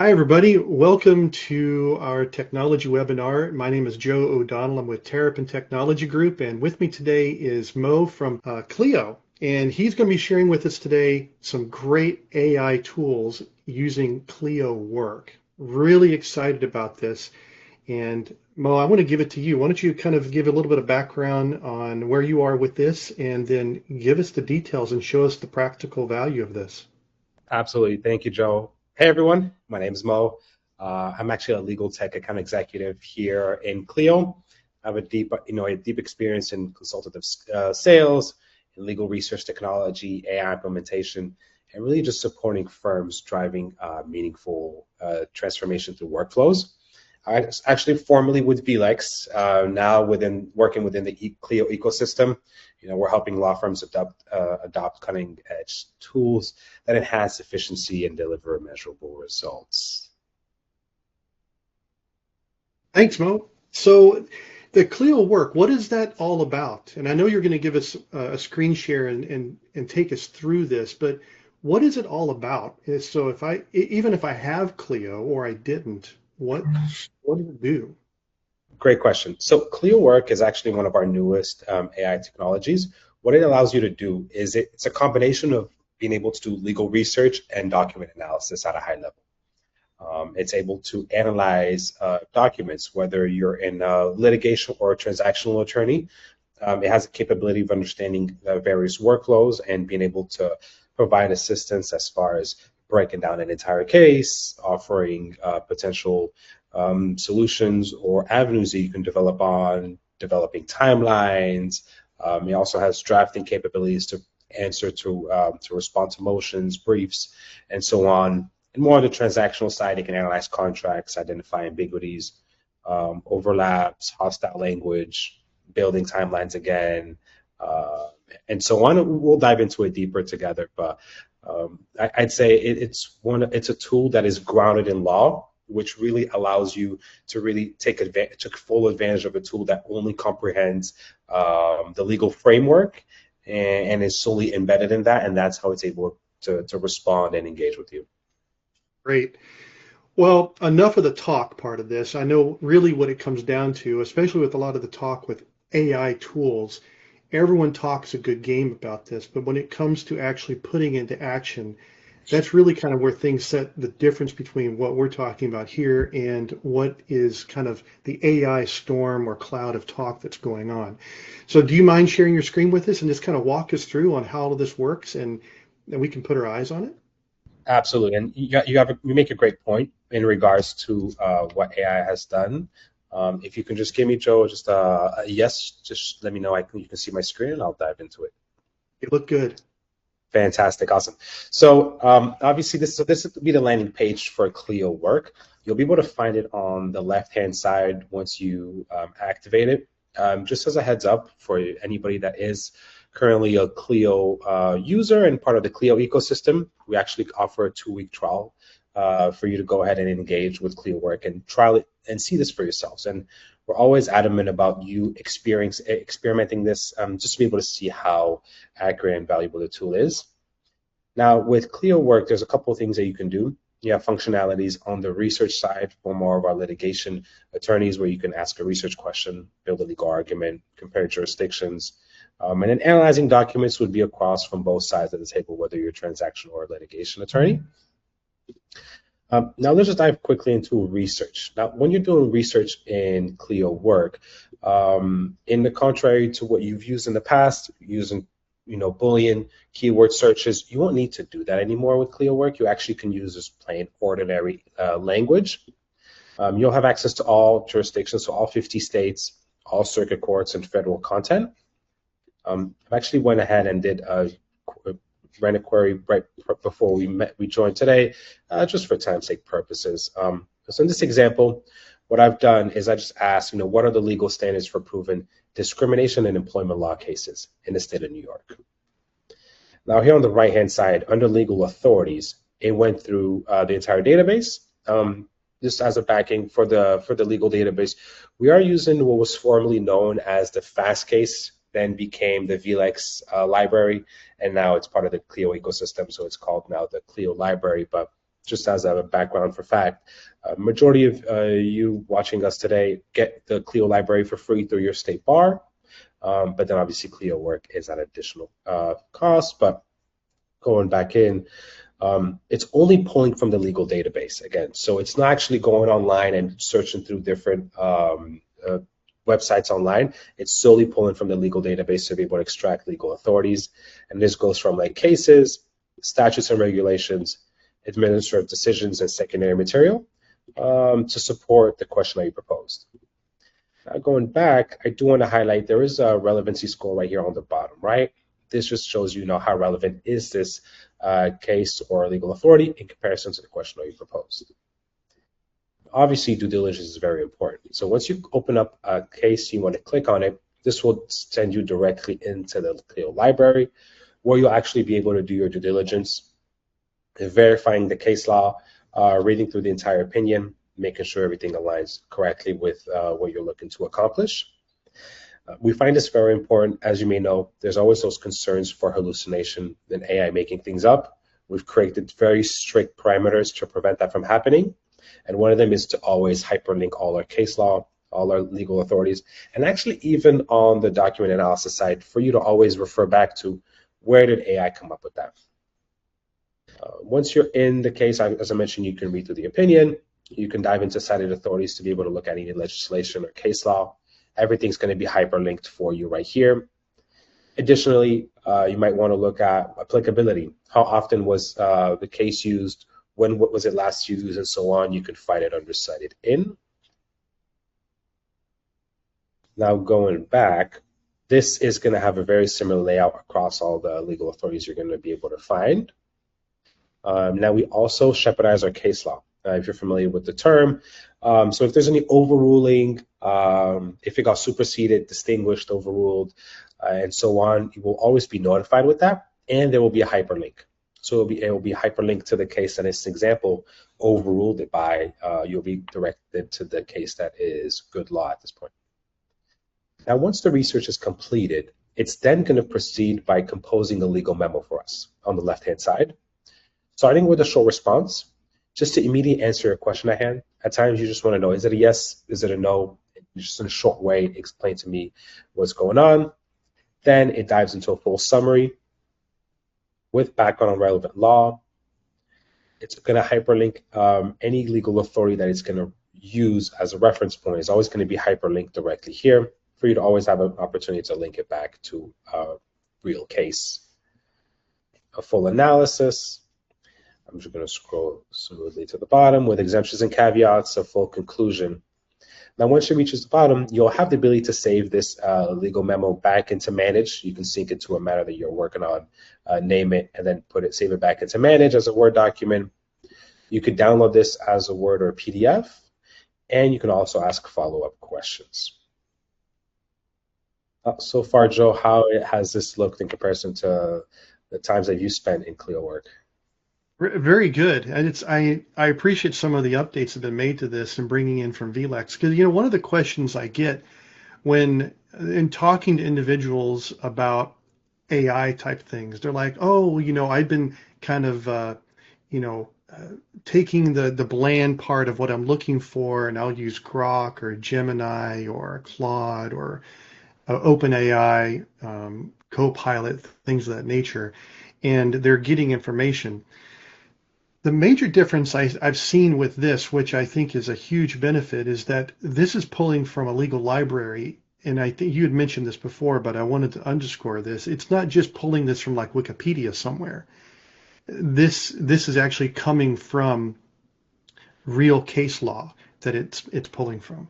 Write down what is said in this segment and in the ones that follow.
Hi, everybody. Welcome to our technology webinar. My name is Joe O'Donnell. I'm with Terrapin Technology Group, and with me today is Mo from Clio. And he's going to be sharing with us today some great AI tools using Clio Work. Really excited about this. And Mo, I want to give it to you. Why don't you kind of give a little bit of background on where you are with this, and then give us the details and show us the practical value of this. Absolutely. Thank you, Joe. Hey, everyone. My name is Mo. I'm actually a legal tech account executive here in Clio. I have a deep experience in consultative sales, in legal research technology, AI implementation, and really just supporting firms driving meaningful transformation through workflows. I actually formerly with VLEX, now working within the Clio ecosystem. We're helping law firms adopt cutting edge tools that enhance efficiency and deliver measurable results. Thanks, Mo. So the Clio work, what is that all about? And I know you're going to give us a screen share and take us through this, but what is it all about? So even if I have Clio or I didn't, what does it do? Great question. So Clio Work is actually one of our newest AI technologies. What it allows you to do is it's a combination of being able to do legal research and document analysis at a high level. It's able to analyze documents, whether you're in litigation or a transactional attorney. It has the capability of understanding the various workflows and being able to provide assistance as far as breaking down an entire case, offering potential solutions or avenues that you can develop on, developing timelines. It also has drafting capabilities to answer to respond to motions, briefs, and so on. And more on the transactional side, it can analyze contracts, identify ambiguities, overlaps, hostile language, building timelines again, and so on. We'll dive into it deeper together, but I'd say it's a tool that is grounded in law, which really allows you to really take full advantage of a tool that only comprehends the legal framework and is solely embedded in that, and that's how it's able to respond and engage with you. Great. Well, enough of the talk part of this. I know really what it comes down to, especially with a lot of the talk with AI tools. Everyone talks a good game about this, but when it comes to actually putting into action, that's really kind of where things set the difference between what we're talking about here and what is kind of the AI storm or cloud of talk that's going on. So do you mind sharing your screen with us and just kind of walk us through on how all of this works and we can put our eyes on it? Absolutely, and you make a great point in regards to what AI has done. If you can just give me, Joe, just a yes, just let me know. You can see my screen, and I'll dive into it. You look good. Fantastic, awesome. So obviously, this would be the landing page for Clio Work. You'll be able to find it on the left-hand side once you activate it. Just as a heads up for anybody that is currently a Clio user and part of the Clio ecosystem, we actually offer a 2-week trial for you to go ahead and engage with Clio Work and trial it and see this for yourselves. And we're always adamant about you experimenting this just to be able to see how accurate and valuable the tool is. Now, with Clio Work, there's a couple of things that you can do. You have functionalities on the research side for more of our litigation attorneys where you can ask a research question, build a legal argument, compare jurisdictions. And then analyzing documents would be across from both sides of the table, whether you're a transaction or a litigation attorney. Now let's just dive quickly into research. Now, when you're doing research in Clio Work, in the contrary to what you've used in the past, using Boolean keyword searches, you won't need to do that anymore with Clio Work. You actually can use this plain ordinary language. You'll have access to all jurisdictions, so all 50 states, all circuit courts, and federal content. I actually went ahead and ran a query right before we joined today, just for time's sake purposes. So in this example, what I've done is I just asked, what are the legal standards for proving discrimination in employment law cases in the state of New York? Now here on the right-hand side, under legal authorities, it went through the entire database. Just as a backing for the legal database, we are using what was formerly known as the Fastcase, then became the VLEX library, and now it's part of the Clio ecosystem, so it's called now the Clio library. But just as a background for fact, majority of you watching us today get the Clio library for free through your state bar, but then obviously Clio Work is at additional cost. But going back in, it's only pulling from the legal database again. So it's not actually going online and searching through different websites online. It's solely pulling from the legal database to be able to extract legal authorities. And this goes from like cases, statutes and regulations, administrative decisions, and secondary material to support the question that you proposed. Now going back, I do want to highlight there is a relevancy score right here on the bottom, right? This just shows you know how relevant is this case or legal authority in comparison to the question that you proposed. Obviously, due diligence is very important. So once you open up a case, you want to click on it. This will send you directly into the Clio library, where you'll actually be able to do your due diligence, verifying the case law, reading through the entire opinion, making sure everything aligns correctly with what you're looking to accomplish. We find this very important. As you may know, there's always those concerns for hallucination and AI making things up. We've created very strict parameters to prevent that from happening. And one of them is to always hyperlink all our case law, all our legal authorities, and actually even on the document analysis side, for you to always refer back to where did AI come up with that. Once you're in the case, as I mentioned, you can read through the opinion. You can dive into cited authorities to be able to look at any legislation or case law. Everything's going to be hyperlinked for you right here. Additionally, you might want to look at applicability. How often was the case used? What was it last used, and so on. You can find it under cited in. Now going back, this is going to have a very similar layout across all the legal authorities you're going to be able to find. Now we also shepherdize our case law, if you're familiar with the term. So if there's any overruling, if it got superseded, distinguished, overruled, and so on, you will always be notified with that, and there will be a hyperlink. So it will be hyperlinked to the case that is, example, overruled it by. You'll be directed to the case that is good law at this point. Now, once the research is completed, it's then going to proceed by composing a legal memo for us on the left-hand side, starting with a short response, just to immediately answer a question at hand. At times, you just want to know, is it a yes? Is it a no? Just in a short way, explain to me what's going on. Then it dives into a full summary with background on relevant law. It's going to hyperlink any legal authority that it's going to use as a reference point. Is always going to be hyperlinked directly here for you to always have an opportunity to link it back to a real case. A full analysis. I'm just going to scroll smoothly to the bottom with exemptions and caveats, a full conclusion. Now, once it reaches the bottom, you'll have the ability to save this legal memo back into Manage. You can sync it to a matter that you're working on, name it, and then save it back into Manage as a Word document. You could download this as a Word or a PDF, and you can also ask follow-up questions. So far, Joe, how has this looked in comparison to the times that you spent in Clio Work? Very good, and I appreciate some of the updates that have been made to this and bringing in from VLEX, because one of the questions I get when in talking to individuals about AI type things, they're like, oh, I've been kind of taking the bland part of what I'm looking for, and I'll use Grok or Gemini or Claude or OpenAI, Copilot, things of that nature, and they're getting information. The major difference I've seen with this, which I think is a huge benefit, is that this is pulling from a legal library. And I think you had mentioned this before, but I wanted to underscore this. It's not just pulling this from like Wikipedia somewhere. This is actually coming from real case law that it's pulling from.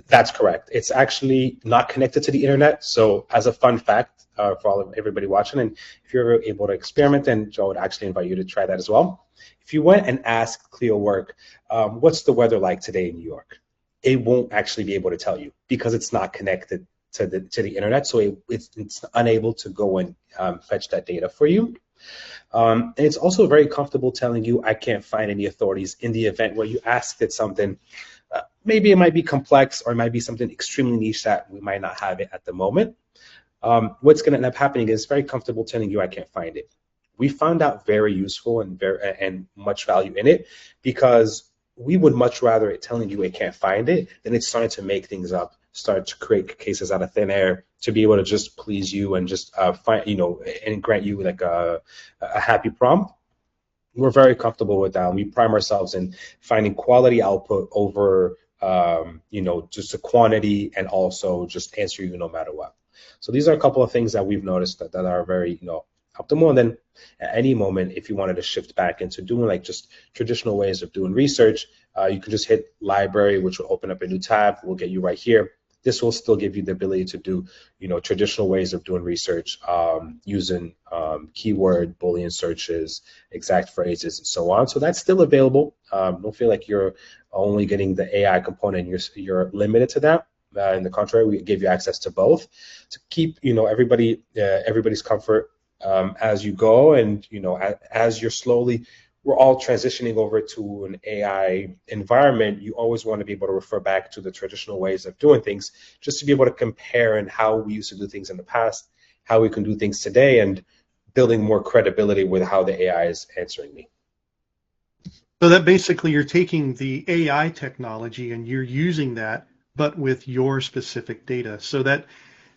That's correct. It's actually not connected to the internet. So as a fun fact for everybody watching, and if you're able to experiment, then Joe would actually invite you to try that as well. If you went and asked Clio Work, what's the weather like today in New York? It won't actually be able to tell you because it's not connected to the internet. So it's unable to go and fetch that data for you. And it's also very comfortable telling you, I can't find any authorities in the event where you asked it something. Maybe it might be complex or it might be something extremely niche that we might not have it at the moment. What's going to end up happening is very comfortable telling you I can't find it. we found out very useful and much value in it, because we would much rather it telling you it can't find it than it's starting to make things up, start to create cases out of thin air to be able to just please you and just find, and grant you like a happy prompt. We're very comfortable with that. And we prime ourselves in finding quality output over, just the quantity, and also just answer you no matter what. So these are a couple of things that we've noticed that are very, optimal. And then at any moment, if you wanted to shift back into doing like just traditional ways of doing research, you can just hit library, which will open up a new tab. We'll get you right here. This will still give you the ability to do, traditional ways of doing research, using keyword, Boolean searches, exact phrases, and so on. So that's still available. Don't feel like you're only getting the AI component. You're limited to that. In the contrary, we give you access to both to keep, everybody's comfort as you go, and as you're slowly. We're all transitioning over to an AI environment. You always want to be able to refer back to the traditional ways of doing things, just to be able to compare and how we used to do things in the past, how we can do things today, and building more credibility with how the AI is answering me. So that basically you're taking the AI technology and you're using that, but with your specific data. So that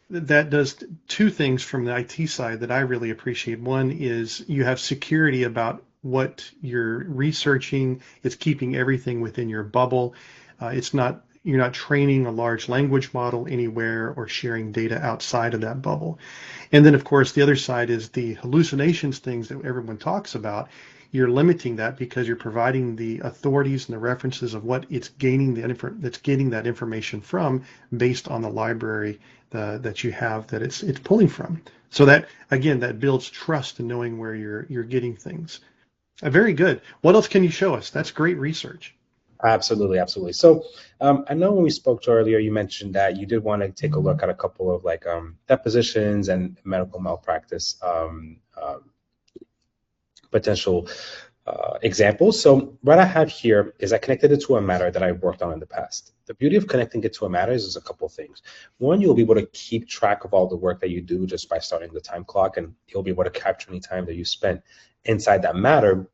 does two things from the IT side that I really appreciate. One is you have security about what you're researching. It's keeping everything within your bubble. You're not training a large language model anywhere or sharing data outside of that bubble. And then, of course, the other side is the hallucinations things that everyone talks about. You're limiting that because you're providing the authorities and the references of what it's gaining that's getting that information from, based on the library that you have that it's pulling from. So that, again, that builds trust in knowing where you're getting things. Very good. What else can you show us? That's great research. Absolutely, absolutely. So I know when we spoke to earlier, you mentioned that you did want to take a look at a couple of like depositions and medical malpractice potential examples. So what I have here is I connected it to a matter that I've worked on in the past. The beauty of connecting it to a matter is a couple of things. One, you'll be able to keep track of all the work that you do just by starting the time clock, and you'll be able to capture any time that you spent inside that matter,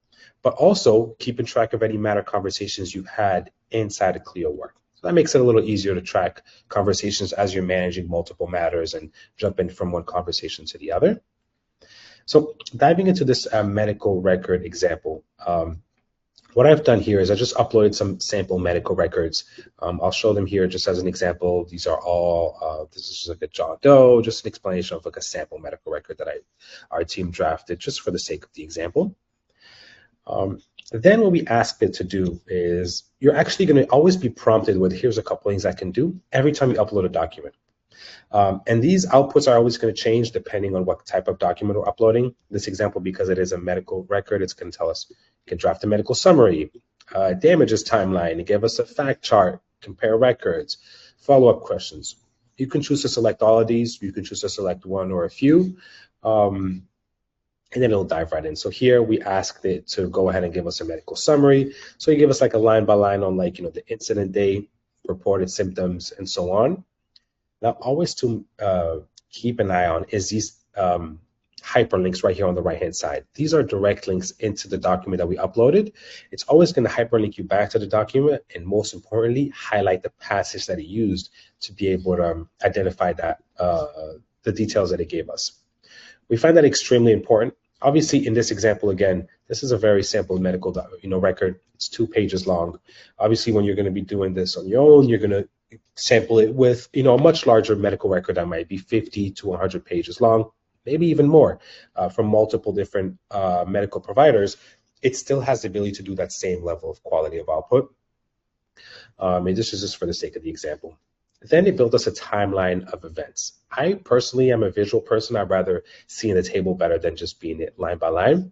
but also keeping track of any matter conversations you've had inside of Clio Work. So that makes it a little easier to track conversations as you're managing multiple matters and jumping from one conversation to the other. So diving into this medical record example, what I've done here is I just uploaded some sample medical records. I'll show them here just as an example. These are all, this is just like a John Doe, just an explanation of like a sample medical record that our team drafted just for the sake of the example. Then what we asked it to do is you're actually going to always be prompted with, here's a couple things I can do every time you upload a document. And these outputs are always going to change depending on what type of document we're uploading. This example, because it is a medical record, it's going to tell us, you can draft a medical summary, damages timeline, give us a fact chart, compare records, follow-up questions. You can choose to select all of these. You can choose to select one or a few. And then it'll dive right in. So here we asked it to go ahead and give us a medical summary. So you give us like a line by line on like, the incident date, reported symptoms, and so on. Now, always to keep an eye on is these hyperlinks right here on the right-hand side. These are direct links into the document that we uploaded. It's always going to hyperlink you back to the document, and most importantly, highlight the passage that it used to be able to identify that the details that it gave us. We find that extremely important. Obviously, in this example, again, this is a very sample medical record. It's 2 pages long. Obviously, when you're going to be doing this on your own, you're going to sample it with a much larger medical record that might be 50 to 100 pages long, maybe even more, from multiple different medical providers. It still has the ability to do that same level of quality of output. And this is just for the sake of the example. Then it built us a timeline of events. I personally am a visual person. I'd rather see in the table better than just being it line by line.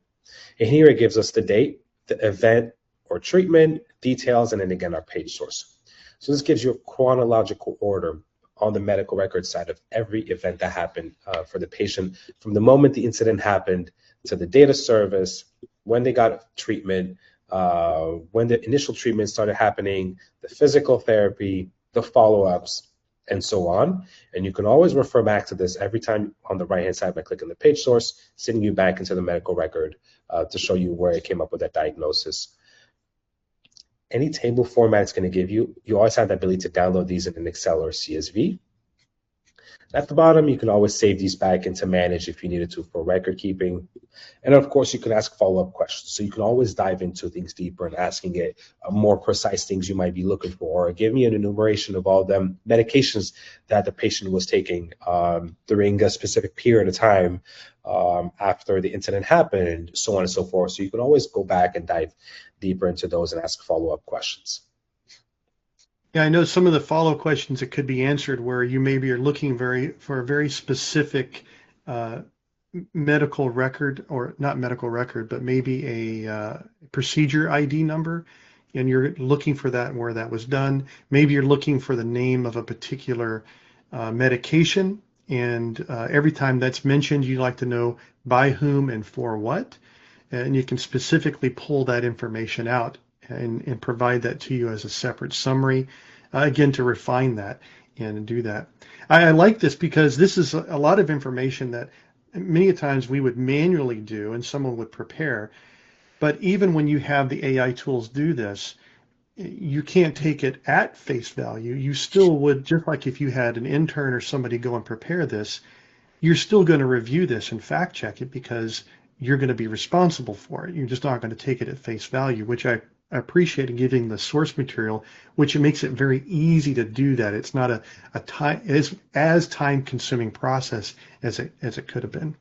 And here it gives us the date, the event or treatment, details, and then again our page source. So this gives you a chronological order on the medical record side of every event that happened for the patient, from the moment the incident happened to the date of service, when they got treatment, when the initial treatment started happening, the physical therapy, the follow-ups, and so on. And you can always refer back to this every time on the right-hand side by clicking the page source, sending you back into the medical record to show you where it came up with that diagnosis. Any table format it's going to give you, you always have the ability to download these in an Excel or CSV. At the bottom, you can always save these back into Manage if you needed to for record keeping. And of course, you can ask follow-up questions. So you can always dive into things deeper and asking it more precise things you might be looking for. Or give me an enumeration of all them medications that the patient was taking during a specific period of time after the incident happened, and so on and so forth. So you can always go back and dive deeper into those and ask follow-up questions. Yeah, I know some of the follow questions that could be answered where you maybe are looking for a very specific uh, medical record, or not medical record, but maybe a procedure ID number, and you're looking for that and where that was done. Maybe you're looking for the name of a particular medication, and every time that's mentioned, you like to know by whom and for what, and you can specifically pull that information out and provide that to you as a separate summary, again, to refine that and do that. I like this because this is a lot of information that many times we would manually do and someone would prepare. But even when you have the AI tools do this, you can't take it at face value. You still would, just like if you had an intern or somebody go and prepare this, you're still going to review this and fact check it because you're going to be responsible for it. You're just not going to take it at face value, which I appreciate in giving the source material, which it makes it very easy to do that. It's not a time as time consuming process as it could have been.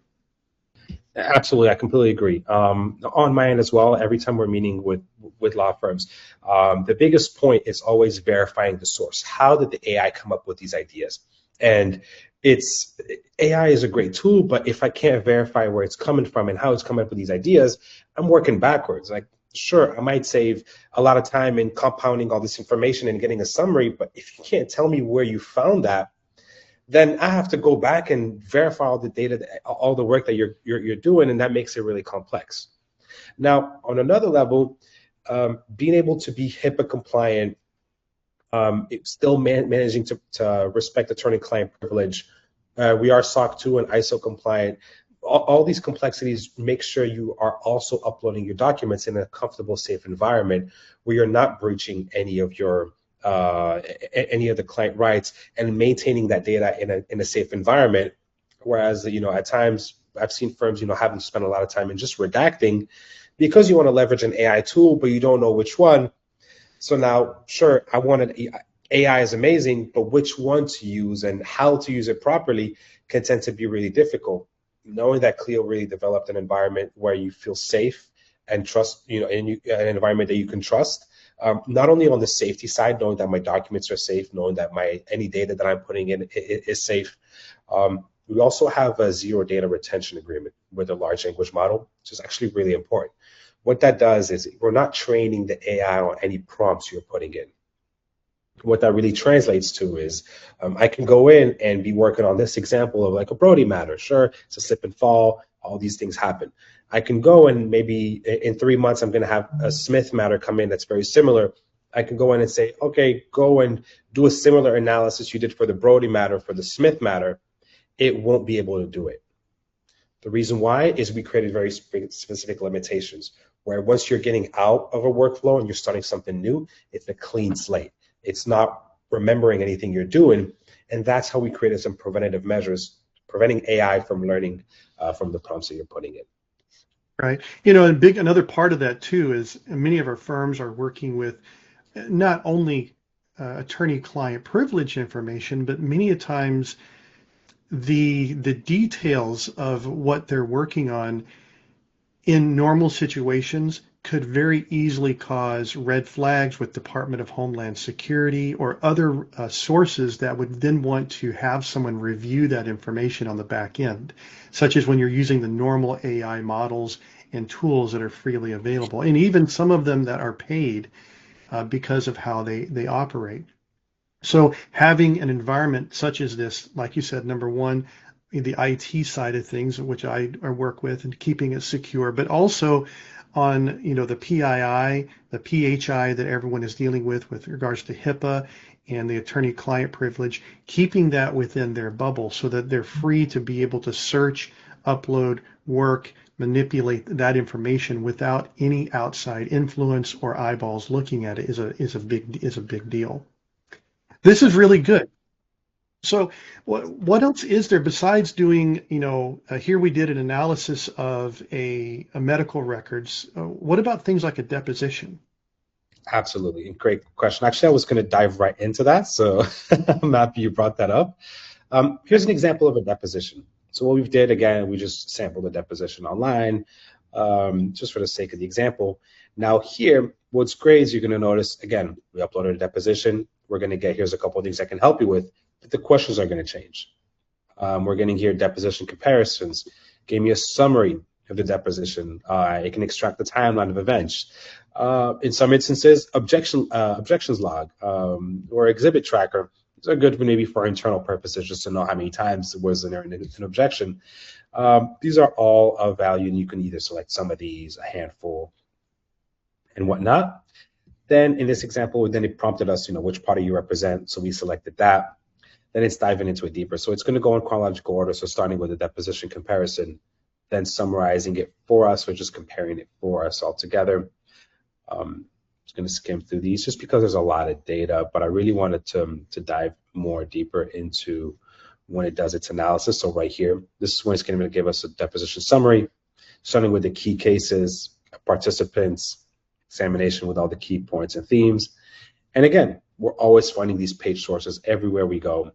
Absolutely, I completely agree. On my end as well, every time we're meeting with law firms, the biggest point is always verifying the source. How did the AI come up with these ideas? And it's AI is a great tool, but if I can't verify where it's coming from and how it's coming up with these ideas, I'm working backwards. Like, sure, I might save a lot of time in compounding all this information and getting a summary, but if you can't tell me where you found that, then I have to go back and verify all the data, all the work that you're doing, and that makes it really complex. Now, on another level, being able to be HIPAA compliant, it's still managing to respect attorney-client privilege. We are SOC 2 and ISO compliant. All these complexities make sure you are also uploading your documents in a comfortable, safe environment where you're not breaching any of the client rights and maintaining that data in a safe environment. Whereas, at times I've seen firms, having to spend a lot of time in just redacting because you want to leverage an AI tool, but you don't know which one. So now, sure, AI is amazing, but which one to use and how to use it properly can tend to be really difficult. Knowing that Clio really developed an environment where you feel safe and trust, an environment that you can trust. Not only on the safety side, knowing that my documents are safe, knowing that any data that I'm putting in is safe. We also have a zero data retention agreement with a large language model, which is actually really important. What that does is we're not training the AI on any prompts you're putting in. What that really translates to is I can go in and be working on this example of like a Brody matter. Sure, it's a slip and fall. All these things happen. I can go and maybe in 3 months, I'm going to have a Smith matter come in that's very similar. I can go in and say, okay, go and do a similar analysis you did for the Brody matter, for the Smith matter. It won't be able to do it. The reason why is we created very specific limitations where once you're getting out of a workflow and you're starting something new, it's a clean slate. It's not remembering anything you're doing. And that's how we created some preventative measures, preventing AI from learning from the prompts that you're putting in. Right. Another part of that too is many of our firms are working with not only attorney-client privilege information, but many a times the details of what they're working on in normal situations could very easily cause red flags with Department of Homeland Security or other sources that would then want to have someone review that information on the back end, such as when you're using the normal AI models and tools that are freely available, and even some of them that are paid because of how they operate. So having an environment such as this, like you said, number one, the IT side of things, which I work with, and keeping it secure, but also on the PII, the PHI that everyone is dealing with regards to HIPAA, and the attorney-client privilege, keeping that within their bubble so that they're free to be able to search, upload, work, manipulate that information without any outside influence or eyeballs looking at it is a big deal. This is really good. So what else is there besides doing, here we did an analysis of a medical records. What about things like a deposition? Absolutely. Great question. Actually, I was going to dive right into that. So I'm happy you brought that up. Here's an example of a deposition. So what we did, again, we just sampled a deposition online, just for the sake of the example. Now here, what's great is you're going to notice, again, we uploaded a deposition. We're going to get, here's a couple of things I can help you with, but the questions are going to change. We're getting here deposition comparisons. Gave me a summary of the deposition. It can extract the timeline of events. In some instances, objections log or exhibit tracker. These are good maybe for internal purposes, just to know how many times was there an objection. These are all of value, and you can either select some of these, a handful, and whatnot. Then in this example, then it prompted us, which party you represent. So we selected that. Then it's diving into it deeper. So it's going to go in chronological order. So starting with the deposition comparison, then summarizing it for us, or just comparing it for us all together. Just going to skim through these just because there's a lot of data, but I really wanted to dive more deeper into when it does its analysis. So right here, this is when it's going to give us a deposition summary, starting with the key cases, participants, examination with all the key points and themes. And again, we're always finding these page sources everywhere we go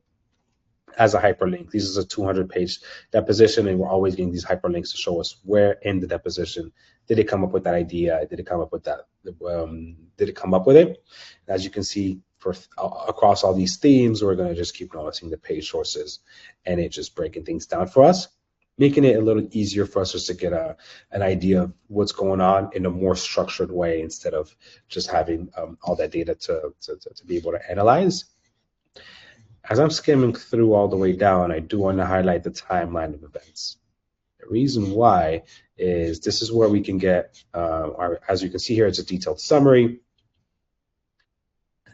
as a hyperlink. This is a 200-page deposition, and we're always getting these hyperlinks to show us where in the deposition did it come up with that idea, did it come up with that, did it come up with it. As you can see, for across all these themes, we're going to just keep noticing the page sources, and it just breaking things down for us, making it a little easier for us just to get an idea of what's going on in a more structured way instead of just having all that data to be able to analyze. As I'm skimming through all the way down, I do want to highlight the timeline of events. The reason why is this is where we can get, as you can see here, it's a detailed summary.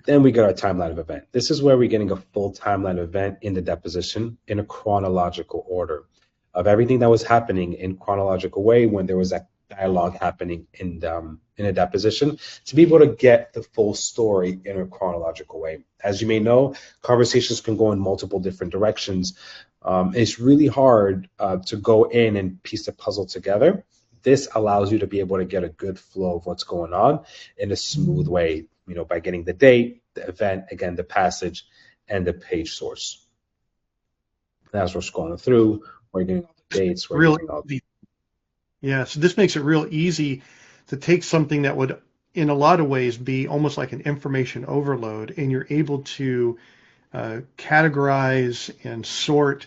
Then we get our timeline of event. This is where we're getting a full timeline event in the deposition in a chronological order of everything that was happening in chronological way when there was that dialogue happening in a deposition, to be able to get the full story in a chronological way. As you may know, conversations can go in multiple different directions. It's really hard to go in and piece the puzzle together. This allows you to be able to get a good flow of what's going on in a smooth way, by getting the date, the event, again, the passage, and the page source. As we're scrolling through, we're getting all the dates. We're Really, getting all yeah. So this makes it real easy to take something that would, in a lot of ways, be almost like an information overload, and you're able to categorize and sort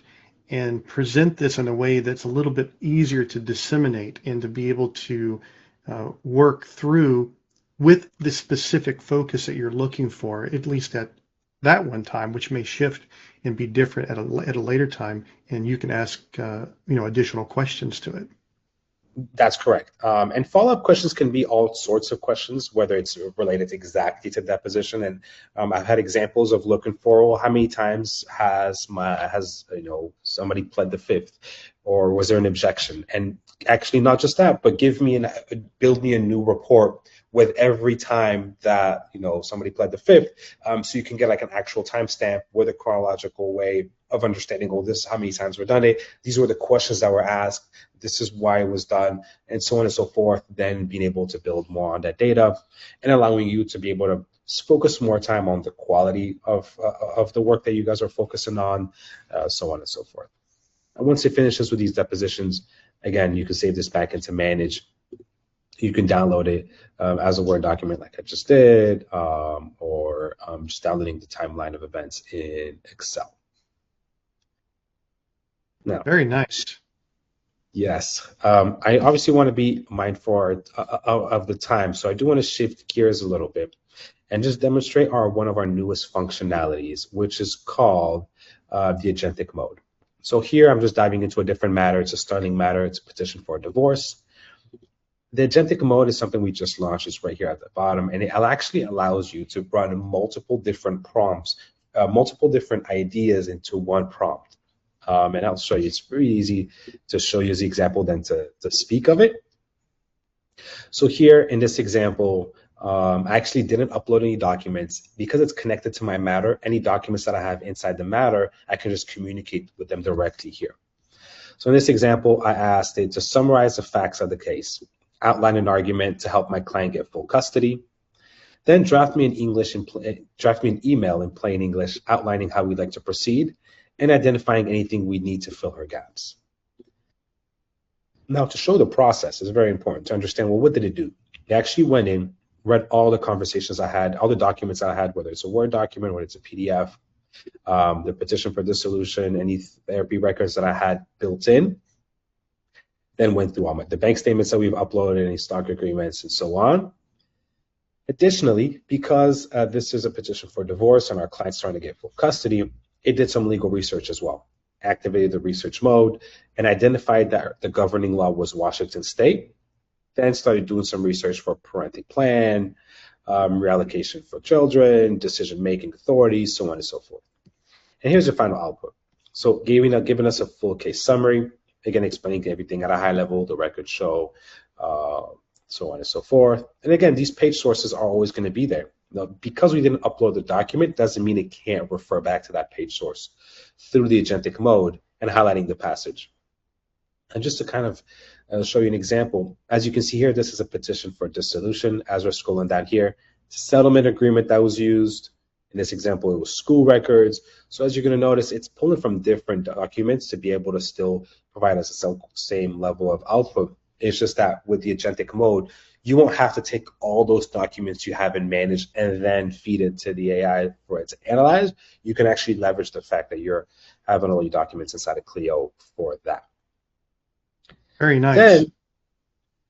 and present this in a way that's a little bit easier to disseminate and to be able to work through with the specific focus that you're looking for, at least at that one time, which may shift and be different at a later time, and you can ask additional questions to it. That's correct. And follow-up questions can be all sorts of questions, whether it's related exactly to that position. And I've had examples of looking for, well, how many times has somebody pled the fifth, or was there an objection? And actually, not just that, but build me a new report with every time that somebody pled the fifth, so you can get like an actual timestamp with a chronological way of understanding, oh, this is how many times we've done it. These were the questions that were asked. This is why it was done, and so on and so forth. Then being able to build more on that data and allowing you to be able to focus more time on the quality of the work that you guys are focusing on, so on and so forth. And once it finishes with these depositions, again, you can save this back into Manage. You can download it as a Word document like I just did, or just downloading the timeline of events in Excel. Now, Very nice. Yes, I obviously want to be mindful of the time, so I do want to shift gears a little bit and just demonstrate one of our newest functionalities, which is called the agentic mode. So here I'm just diving into a different matter. It's a starting matter. It's a petition for a divorce. The agentic mode is something we just launched. It's right here at the bottom, and it actually allows you to run multiple different prompts, multiple different ideas into one prompt. And I'll show you. It's very easy to show you the example than to speak of it. So here in this example, I actually didn't upload any documents because it's connected to my Matter. Any documents that I have inside the Matter, I can just communicate with them directly here. So in this example, I asked it to summarize the facts of the case, outline an argument to help my client get full custody, then draft me an email in plain English outlining how we'd like to proceed and identifying anything we need to fill her gaps. Now, to show the process is very important to understand, well, what did it do? It actually went in, read all the conversations I had, all the documents I had, whether it's a Word document, whether it's a PDF, the petition for dissolution, any therapy records that I had built in, then went through all the bank statements that we've uploaded, any stock agreements, and so on. Additionally, because this is a petition for divorce and our client's trying to get full custody, it did some legal research as well, activated the research mode, and identified that the governing law was Washington State, then started doing some research for parenting plan, reallocation for children, decision-making authorities, so on and so forth. And here's the final output. So giving us a full case summary, again, explaining everything at a high level, the records show, so on and so forth. And again, these page sources are always going to be there. Now, because we didn't upload the document doesn't mean it can't refer back to that page source through the agentic mode and highlighting the passage. And just to kind of show you an example, as you can see here, this is a petition for dissolution. As we're scrolling down here, it's a settlement agreement that was used. In this example, it was school records. So as you're going to notice, it's pulling from different documents to be able to still provide us the same level of output. It's just that with the agentic mode, you won't have to take all those documents you have and manage and then feed it to the AI for it to analyze. You can actually leverage the fact that you're having all your documents inside of Clio for that. Very nice. Then,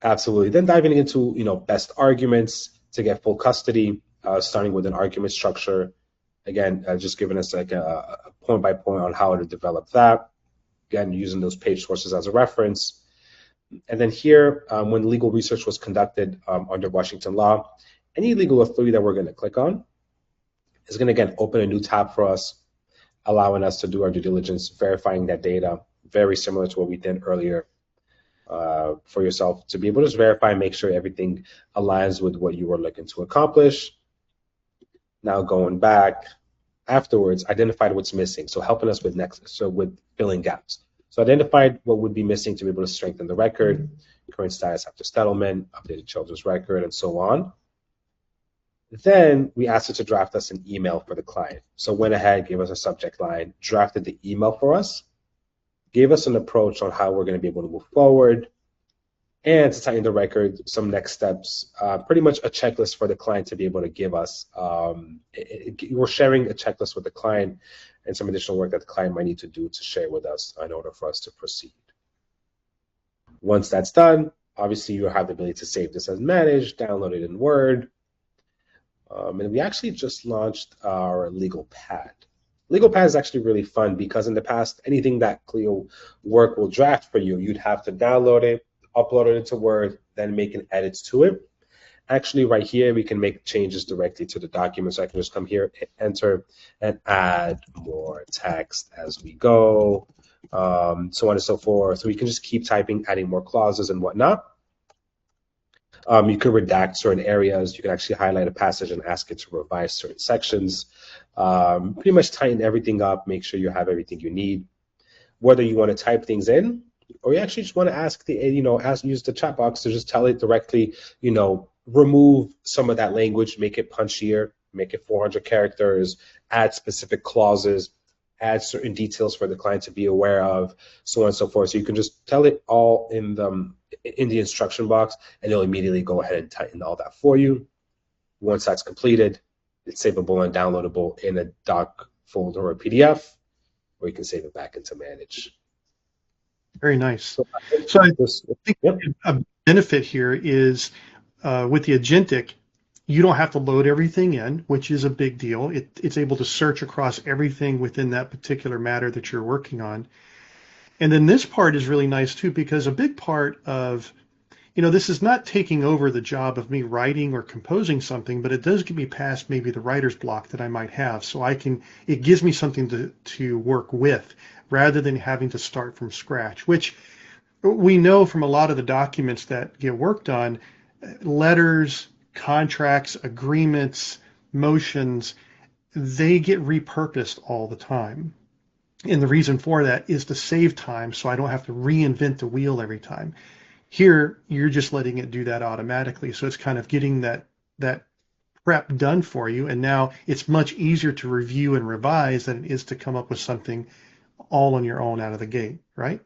absolutely. Then diving into best arguments to get full custody, starting with an argument structure. Again, just giving us like a point by point on how to develop that. Again, using those page sources as a reference. And then here, when legal research was conducted under Washington law, any legal authority that we're going to click on is going to, again, open a new tab for us, allowing us to do our due diligence, verifying that data, very similar to what we did earlier for yourself, to be able to just verify and make sure everything aligns with what you were looking to accomplish. Now going back afterwards, identified what's missing. So helping us with with filling gaps. So identified what would be missing to be able to strengthen the record, current status after settlement, updated children's record, and so on. Then we asked it to draft us an email for the client. So went ahead, gave us a subject line, drafted the email for us, gave us an approach on how we're going to be able to move forward, and to tighten the record, some next steps, pretty much a checklist for the client to be able to give us. We're sharing a checklist with the client and some additional work that the client might need to do to share with us in order for us to proceed. Once that's done, obviously you have the ability to save this as managed, download it in Word. And we actually just launched our legal pad. Legal pad is actually really fun because in the past, anything that Clio Work will draft for you, you'd have to download it, upload it into Word, then make an edits to it. Actually, right here, we can make changes directly to the document. So I can just come here, hit enter, and add more text as we go, so on and so forth. So we can just keep typing, adding more clauses and whatnot. You can redact certain areas. You can actually highlight a passage and ask it to revise certain sections. Pretty much tighten everything up, make sure you have everything you need. Whether you want to type things in, or you actually just want to ask use the chat box to just tell it directly, remove some of that language, make it punchier, make it 400 characters, add specific clauses, add certain details for the client to be aware of, so on and so forth. So you can just tell it all in the instruction box, and it'll immediately go ahead and tighten all that for you. Once that's completed, it's savable and downloadable in a doc folder or a PDF, or you can save it back into Manage. Very nice. So I think a benefit here is with the agentic, you don't have to load everything in, which is a big deal. It's able to search across everything within that particular matter that you're working on. And then this part is really nice too, because a big part of this is not taking over the job of me writing or composing something, but it does get me past maybe the writer's block that I might have. So it gives me something to work with rather than having to start from scratch, which we know from a lot of the documents that get worked on, letters, contracts, agreements, motions, they get repurposed all the time. And the reason for that is to save time so I don't have to reinvent the wheel every time. Here, you're just letting it do that automatically. So it's kind of getting that prep done for you. And now it's much easier to review and revise than it is to come up with something all on your own out of the gate, right?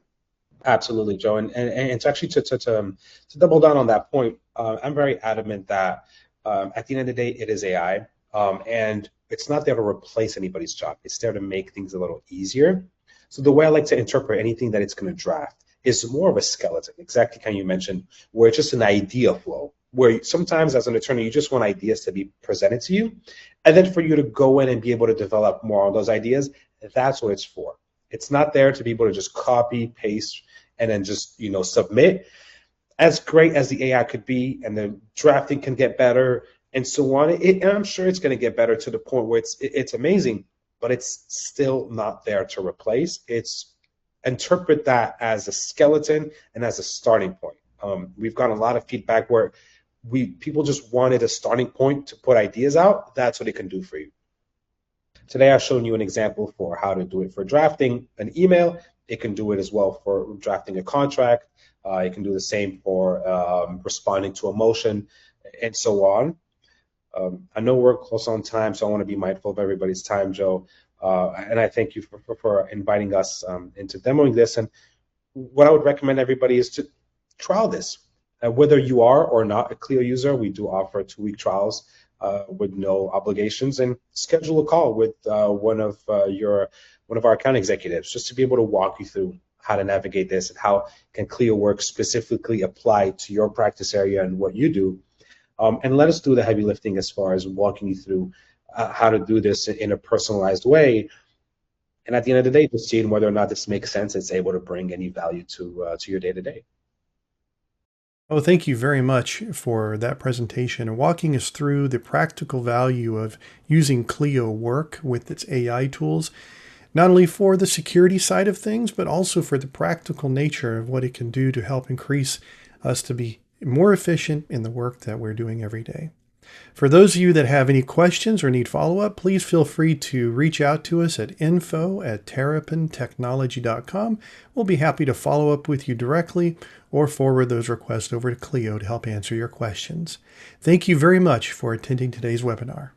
Absolutely, Joe. And to actually to double down on that point, I'm very adamant that at the end of the day, it is AI, and it's not there to replace anybody's job. It's there to make things a little easier. So the way I like to interpret anything that it's going to draft is more of a skeleton, exactly how you mentioned, where it's just an idea flow. Where sometimes as an attorney, you just want ideas to be presented to you, and then for you to go in and be able to develop more on those ideas. That's what it's for. It's not there to be able to just copy, paste, and then just submit. As great as the AI could be, and the drafting can get better, and so on. And I'm sure it's going to get better to the point where it's amazing, but it's still not there to replace. It's interpret that as a skeleton and as a starting point. We've got a lot of feedback where people just wanted a starting point to put ideas out. That's what it can do for you. Today, I've shown you an example for how to do it for drafting an email. It can do it as well for drafting a contract. It can do the same for responding to a motion and so on. I know we're close on time, so I want to be mindful of everybody's time, Joe. And I thank you for inviting us into demoing this. And what I would recommend everybody is to trial this. Whether you are or not a Clio user, we do offer 2-week trials with no obligations, and schedule a call with one of our account executives just to be able to walk you through how to navigate this and how can Clio Work specifically apply to your practice area and what you do. And let us do the heavy lifting as far as walking you through how to do this in a personalized way. And at the end of the day, just seeing whether or not this makes sense, it's able to bring any value to your day-to-day. Oh, thank you very much for that presentation and walking us through the practical value of using Clio Work with its AI tools, not only for the security side of things, but also for the practical nature of what it can do to help increase us to be more efficient in the work that we're doing every day. For those of you that have any questions or need follow-up, please feel free to reach out to us at info@terrapintechnology.com. We'll be happy to follow up with you directly or forward those requests over to Clio to help answer your questions. Thank you very much for attending today's webinar.